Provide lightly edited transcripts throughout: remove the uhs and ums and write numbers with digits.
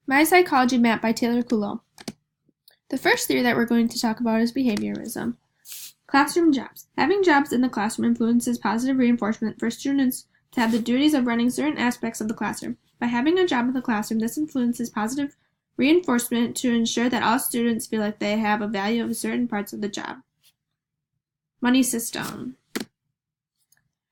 My Psychology Map by Taylor Kulo. The first theory that we're going to talk about is behaviorism. Classroom jobs. Having jobs in the classroom influences positive reinforcement for students to have the duties of running certain aspects of the classroom. By having a job in the classroom, this influences positive reinforcement to ensure that all students feel like they have a value of certain parts of the job. Money system.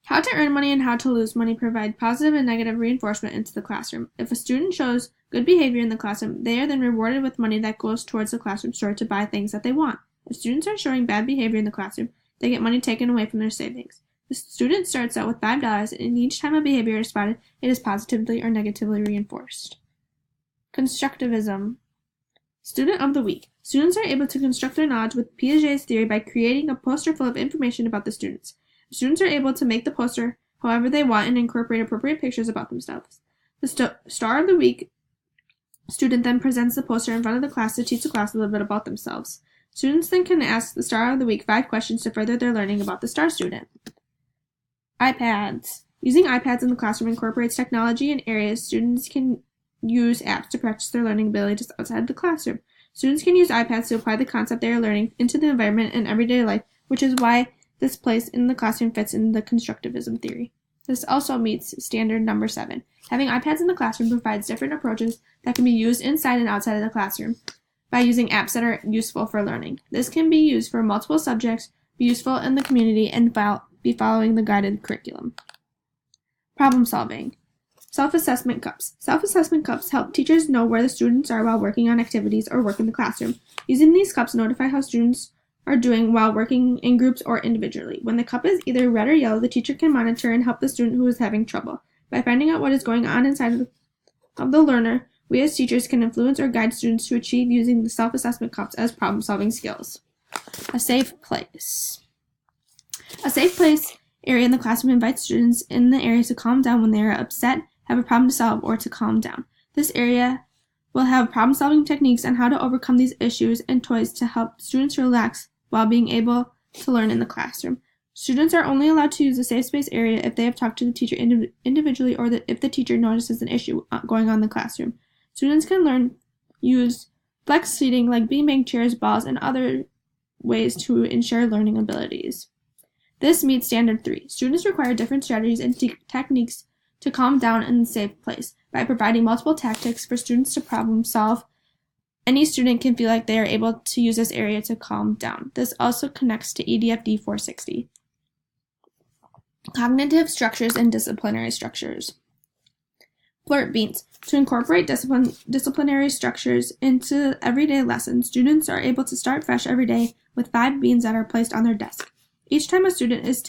How to earn money and how to lose money provide positive and negative reinforcement into the classroom. If a student shows good behavior in the classroom, they are then rewarded with money that goes towards the classroom store to buy things that they want. If students are showing bad behavior in the classroom, they get money taken away from their savings. The student starts out with $5, and each time a behavior is spotted, it is positively or negatively reinforced. Constructivism. Student of the Week. Students are able to construct their knowledge with Piaget's theory by creating a poster full of information about the students. Students are able to make the poster however they want and incorporate appropriate pictures about themselves. The Star of the Week student then presents the poster in front of the class to teach the class a little bit about themselves. Students then can ask the Star of the Week 5 questions to further their learning about the Star student. iPads. Using iPads in the classroom incorporates technology in areas students can use apps to practice their learning abilities outside the classroom. Students can use iPads to apply the concept they are learning into the environment and everyday life, which is why this place in the classroom fits in the constructivism theory. This also meets standard number 7. Having iPads in the classroom provides different approaches that can be used inside and outside of the classroom by using apps that are useful for learning. This can be used for multiple subjects, be useful in the community, and be following the guided curriculum. Problem solving. Self-assessment cups. Self-assessment cups help teachers know where the students are while working on activities or work in the classroom. Using these cups notify how students are doing while working in groups or individually. When the cup is either red or yellow, the teacher can monitor and help the student who is having trouble. By finding out what is going on inside of the learner, we as teachers can influence or guide students to achieve using the self-assessment cups as problem-solving skills. A safe place. A safe place area in the classroom invites students in the area to calm down when they are upset, have a problem to solve, or to calm down. This area will have problem-solving techniques on how to overcome these issues and toys to help students relax while being able to learn in the classroom. Students are only allowed to use the safe space area if they have talked to the teacher individually or if the teacher notices an issue going on in the classroom. Students can use flex seating like beanbag chairs, balls, and other ways to ensure learning abilities. This meets standard 3. Students require different strategies and techniques to calm down in a safe place. By providing multiple tactics for students to problem solve, any student can feel like they are able to use this area to calm down. This also connects to EDFD 460. Cognitive structures and disciplinary structures. Blurt beans. To incorporate disciplinary structures into everyday lessons, students are able to start fresh every day with 5 beans that are placed on their desk. Each time a student is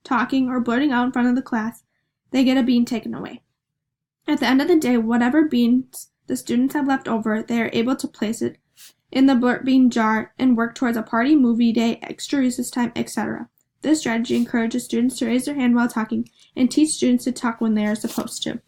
talking or blurting out in front of the class, they get a bean taken away. At the end of the day, whatever beans the students have left over, they are able to place it in the blurt bean jar and work towards a party, movie day, extra recess time, etc. This strategy encourages students to raise their hand while talking and teach students to talk when they are supposed to.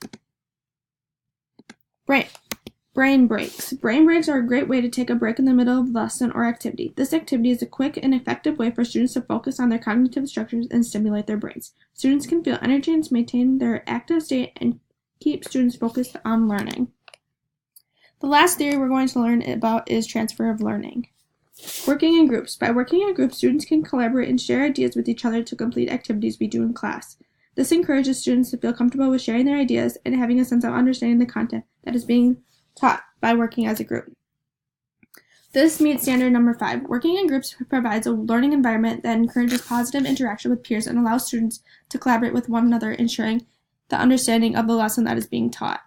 Brain breaks. Brain breaks are a great way to take a break in the middle of a lesson or activity. This activity is a quick and effective way for students to focus on their cognitive structures and stimulate their brains. Students can feel energy and maintain their active state and keep students focused on learning. The last theory we're going to learn about is transfer of learning. Working in groups. By working in groups, students can collaborate and share ideas with each other to complete activities we do in class. This encourages students to feel comfortable with sharing their ideas and having a sense of understanding the content that is being taught by working as a group. This meets standard number 5. Working in groups provides a learning environment that encourages positive interaction with peers and allows students to collaborate with one another, ensuring the understanding of the lesson that is being taught.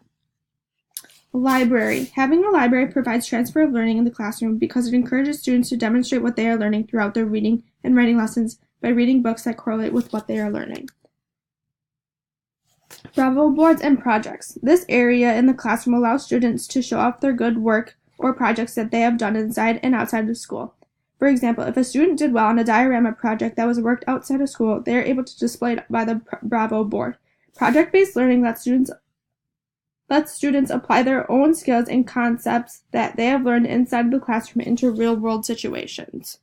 Library. Having a library provides transfer of learning in the classroom because it encourages students to demonstrate what they are learning throughout their reading and writing lessons by reading books that correlate with what they are learning. Bravo boards and projects. This area in the classroom allows students to show off their good work or projects that they have done inside and outside of school. For example, if a student did well on a diorama project that was worked outside of school, they are able to display it by the Bravo board. Project-based learning lets students apply their own skills and concepts that they have learned inside of the classroom into real-world situations.